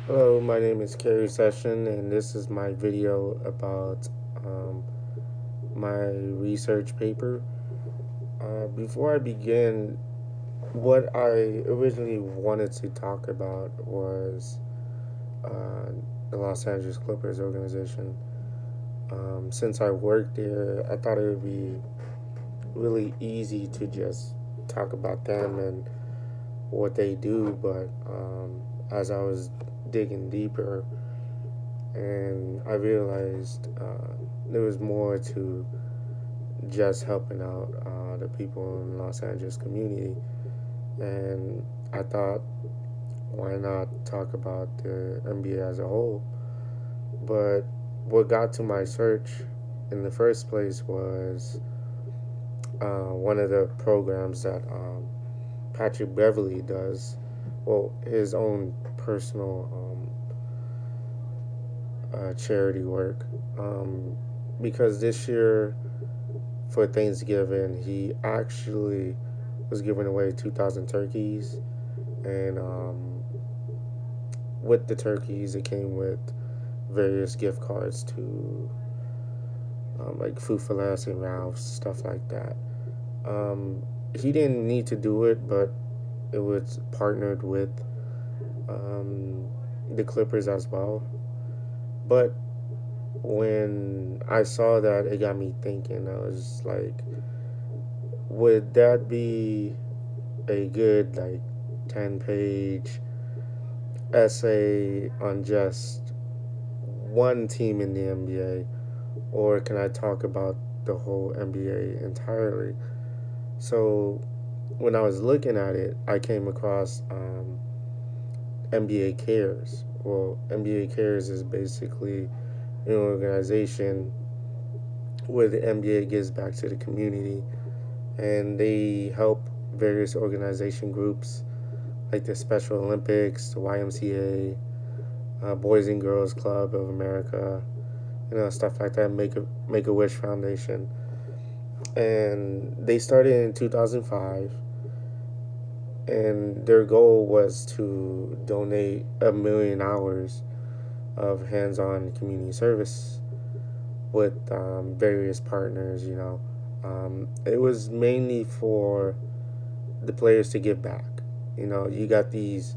Hello, my name is Kerry Session, and this is my video about um, my research paper. Before I begin, what I originally wanted to talk about was uh, the Los Angeles Clippers organization. Since I worked there, I thought it would be really easy to just talk about them and what they do, but as I was digging deeper, and I realized there was more to just helping out the people in Los Angeles community, and I thought, why not talk about the NBA as a whole? But what got to my search in the first place was one of the programs that Patrick Beverly does, well, his own personal charity work. Because this year for Thanksgiving, he actually was giving away 2,000 turkeys, and with the turkeys, it came with various gift cards to like Food for Less and Ralph's, stuff like that. Um, he didn't need to do it, but it was partnered with um, the Clippers as well. But when I saw that, it got me thinking. I was like, would that be a good, like, 10-page essay on just one team in the NBA, or can I talk about the whole NBA entirely? So when I was looking at it, I came across NBA Cares. Well, NBA Cares is basically an organization where the NBA gives back to the community, and they help various organization groups like the Special Olympics, the YMCA, Boys and Girls Club of America, stuff like that. Make a Wish Foundation, and they started in 2005, and their goal was to donate 1 million hours of hands-on community service with various partners. It was mainly for the players to give back. You got these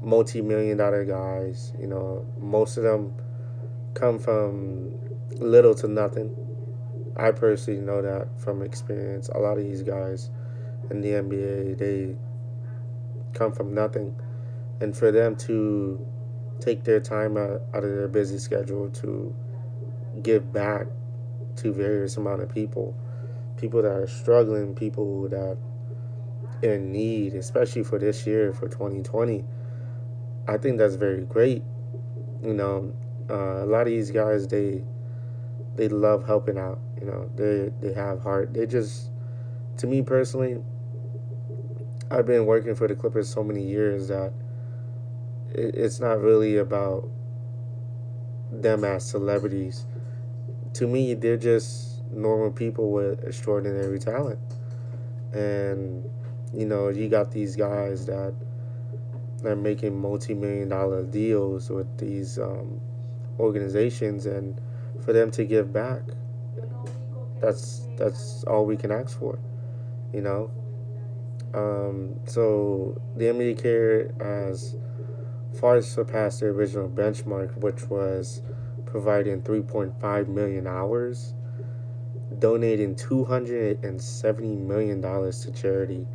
multi-million-dollar guys. Most of them come from little to nothing. I personally know that from experience. A lot of these guys in the NBA, they come from nothing, and for them to take their time out of their busy schedule to give back to various amount of people that are struggling, people that are in need, especially for this year, for 2020. I think that's very great. You know, a lot of these guys, they love helping out. They have heart. They just, to me personally, I've been working for the Clippers so many years that it's not really about them as celebrities. To me, they're just normal people with extraordinary talent. And you got these guys that are making multi-million-dollar deals with these organizations, and for them to give back, that's all we can ask for. You know. So the NBA Care has far surpassed the original benchmark, which was providing 3.5 million hours, donating $270 million to charity,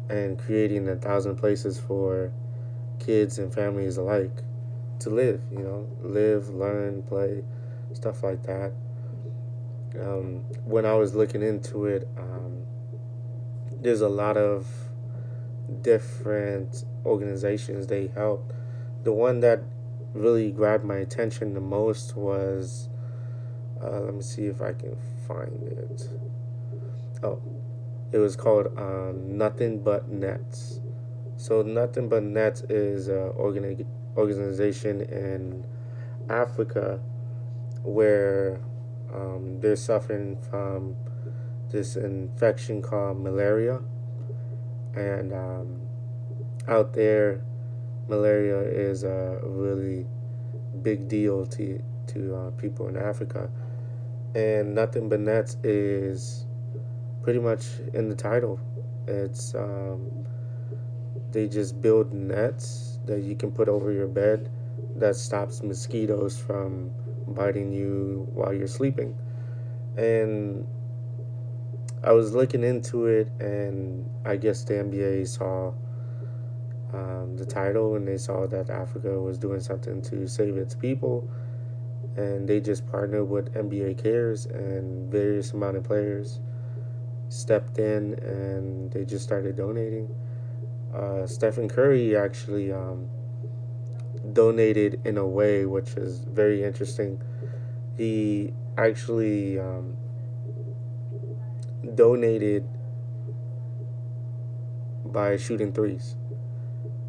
and creating 1,000 places for kids and families alike to live. Live, learn, play, stuff like that. When I was looking into it, there's a lot of different organizations they help. The one that really grabbed my attention the most was, let me see if I can find it. Oh, it was called Nothing But Nets. So Nothing But Nets is an organization in Africa where they're suffering from this infection called malaria, and out there malaria is a really big deal to people in Africa. And Nothing But Nets is pretty much in the title. It's they just build nets that you can put over your bed that stops mosquitoes from biting you while you're sleeping. And I was looking into it, and I guess the NBA saw the title, and they saw that Africa was doing something to save its people, and they just partnered with NBA Cares, and various amount of players stepped in, and they just started donating. Stephen Curry actually donated in a way which is very interesting. He actually donated by shooting threes.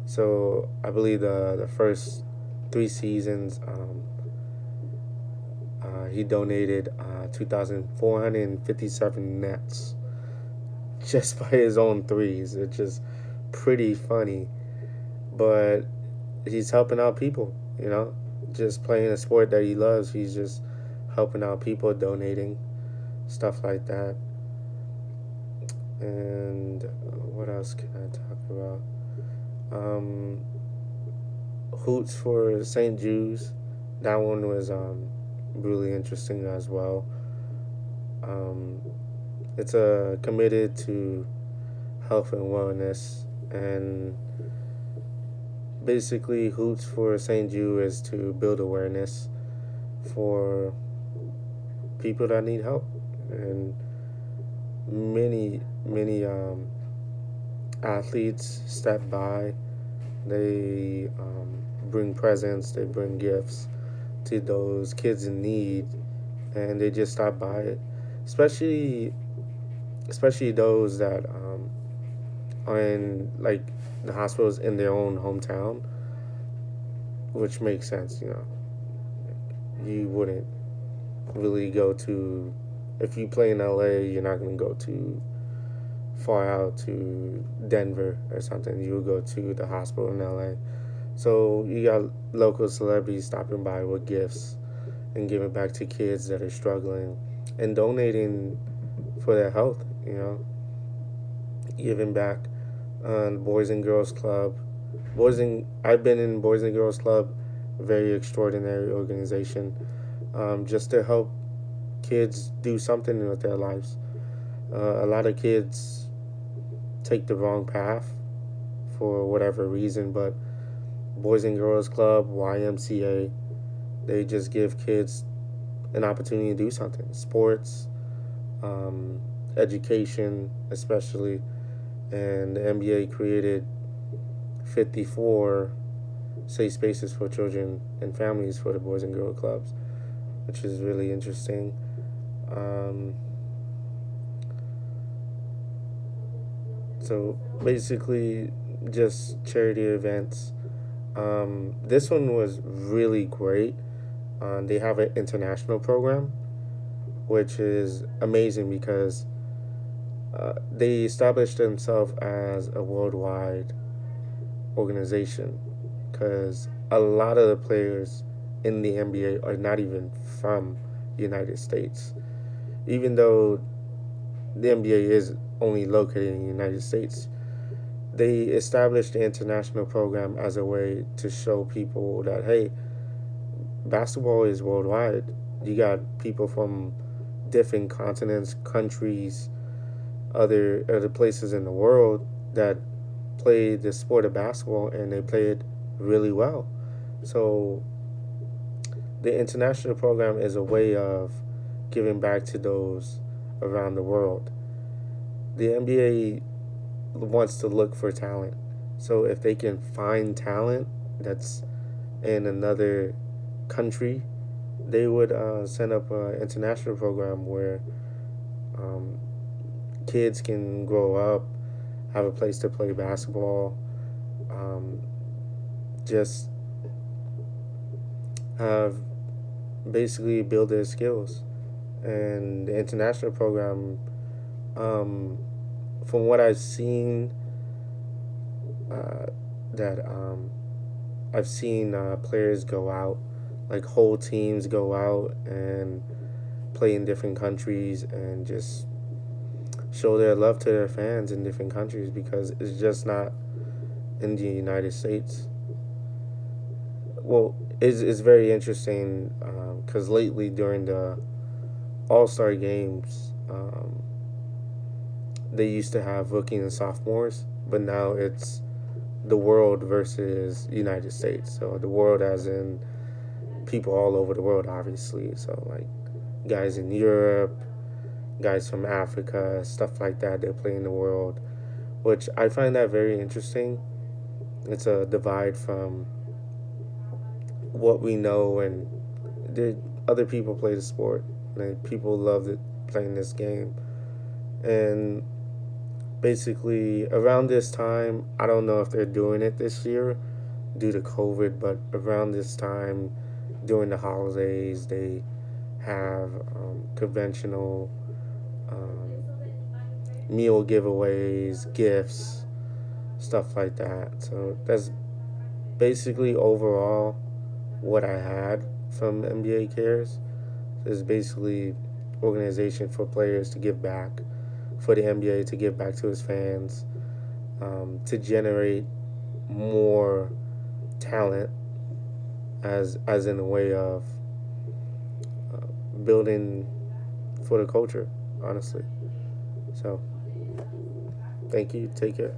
So I believe the first 3 seasons, he donated 2,457 nets just by his own threes. It's just pretty funny, but he's helping out people. Just playing a sport that he loves. He's just helping out people, donating stuff like that. And what else can I talk about? Um, Hoots for St. Jude's. That one was really interesting as well. Um, it's committed to health and wellness, and basically, Hoots for St. Jude is to build awareness for people that need help, and many athletes step by. They bring presents, they bring gifts to those kids in need, and they just stop by it. Especially, especially those that are in like the hospitals in their own hometown, which makes sense. You wouldn't really go to if you play in LA. You're not going to go to far out to Denver or something. You would go to the hospital in LA. So you got local celebrities stopping by with gifts and giving back to kids that are struggling and donating for their health, giving back. Boys and Girls Club. I've been in Boys and Girls Club, very extraordinary organization, just to help kids do something with their lives. A lot of kids take the wrong path for whatever reason, but Boys and Girls Club, YMCA, they just give kids an opportunity to do something. Sports, education, especially. And the NBA created 54 safe spaces for children and families for the Boys and Girl Clubs, which is really interesting. Um, so basically, just charity events. This one was really great. They have an international program, which is amazing because they established themselves as a worldwide organization. Because a lot of the players in the NBA are not even from the United States, even though the NBA is only located in the United States. They established the international program as a way to show people that, hey, basketball is worldwide. You got people from different continents, countries, other places in the world that play the sport of basketball, and they play it really well. So the international program is a way of giving back to those around the world. The NBA wants to look for talent. So if they can find talent that's in another country, they would set up an international program where um, kids can grow up, have a place to play basketball, um, just have basically build their skills. And the international program, um, from what I've seen, uh, that I've seen players go out, like whole teams go out and play in different countries and just show their love to their fans in different countries because it's just not in the United States. Well, it's very interesting because lately during the All Star games, they used to have rookies and sophomores, but now it's the world versus United States. So the world, as in people all over the world, obviously. So like guys in Europe, guys from Africa, stuff like that. They're playing the world, which I find that very interesting. It's a divide from what we know and the other people play the sport. Like people love it, playing this game, and basically around this time, I don't know if they're doing it this year due to COVID, but around this time, during the holidays, they have conventional um, meal giveaways, gifts, stuff like that. So that's basically overall what I had from NBA Cares. Is basically organization for players to give back, for the NBA to give back to its fans, to generate more talent as in a way of uh, building for the culture, honestly. So thank you. Take care.